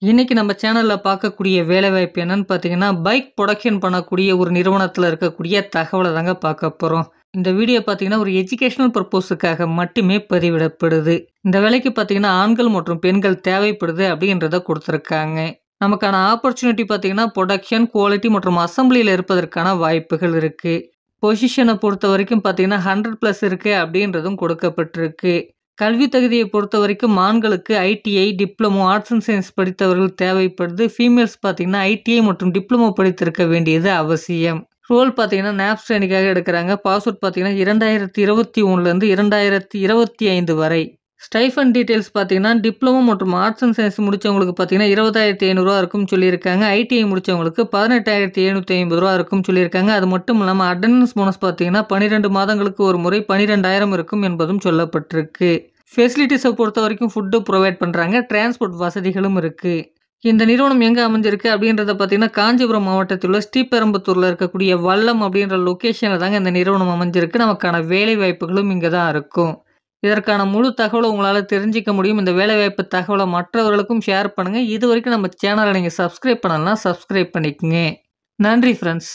இன்னைக்கு நம்ம சேனல்ல பார்க்கக்கூடிய வேலைவாய்ப்பு என்னன்னு பார்த்தீங்கன்னா, பைக் புரொடக்ஷன் பண்ணக்கூடிய ஒரு நிறுவனத்தில இருக்கக்கூடிய தகவல தாங்க பார்க்க போறோம். இந்த வீடியோ பார்த்தீங்கன்னா, ஒரு எஜுகேஷனல் பர்ப்போஸுக்காக மட்டுமே பதிவிடப்படுது. இந்த வேலைக்கு பார்த்தீங்கன்னா, ஆண்கள் மற்றும் பெண்கள் தேவைப்படுது அப்படின்றத குடுத்துருக்காங்க. நமக்கான ஆப்பர்ச்சுனிட்டி பார்த்தீங்கன்னா, புரொடக்ஷன், குவாலிட்டி மற்றும் அசெம்பிளில இருப்பதற்கான வாய்ப்புகள் இருக்கு. பொசிஷன பொறுத்தவரைக்கும் பார்த்தீங்கன்னா, 100+ இருக்கு அப்படின்றதும் கொடுக்கப்பட்டிருக்கு. கல்வி தகுதியை பொறுத்தவரைக்கும் ஆண்களுக்கு ITI, diploma, arts and science படித்தவர்கள் தேவைப்படுது. ஃபீமேல்ஸ் பார்த்தீங்கன்னா, ஐடிஐ மற்றும் டிப்ளமோ படித்திருக்க வேண்டியது அவசியம். ரோல் பார்த்தீங்கன்னா, நேப்ஸ் ட்ரெய்னிக்காக எடுக்குறாங்க. பாஸ்வேர்ட் பார்த்தீங்கன்னா, 2021லேருந்து 2025 வரை. ஸ்டைஃபண்ட் டீட்டெயில்ஸ் பார்த்தீங்கன்னா, டிப்ளமோ மற்றும் ஆர்ட்ஸ் அண்ட் சயன்ஸ் முடிச்சவங்களுக்கு பார்த்தீங்கன்னா, ரூ. 20,500 இருக்கும்னு சொல்லியிருக்காங்க. ஐடிஐ முடிச்சவங்களுக்கு ரூ. 18,750 இருக்கும்னு சொல்லியிருக்காங்க. அது மட்டும் இல்லாம அட்டெண்டன்ஸ் போனஸ் பார்த்தீங்கன்னா, 12 மாதங்களுக்கு ஒரு முறை 12,000 இருக்கும் என்பதும் சொல்லப்பட்டிருக்கு. ஃபெசிலிட்டிஸ பொறுத்தவரைக்கும் ஃபுட் புரொவைட் பண்றாங்க. டிரான்ஸ்போர்ட் வசதிகளும் இருக்கு. இந்த நிறுவனம் எங்க அமைஞ்சிருக்கு அப்படின்றத பார்த்தீங்கன்னா, காஞ்சிபுரம் மாவட்டத்தில் உள்ள ஸ்ரீபெரும்புத்தூர்ல இருக்கக்கூடிய வல்லம் அப்படின்ற லொகேஷன்ல தாங்க இந்த நிறுவனம் அமைஞ்சிருக்கு. நமக்கான வேலை வாய்ப்புகளும் இங்க தான் இருக்கும். இதற்கான முழு தகவல உங்களால தெரிஞ்சுக்க முடியும். இந்த வேலைவாய்ப்பு தகவல மற்றவர்களுக்கும் ஷேர் பண்ணுங்க. இதுவரைக்கும் நம்ம சேனல நீங்க சப்ஸ்கிரைப் பண்ணலனா சப்ஸ்கிரைப் பண்ணிக்கங்க. நன்றி ஃபிரெண்ட்ஸ்.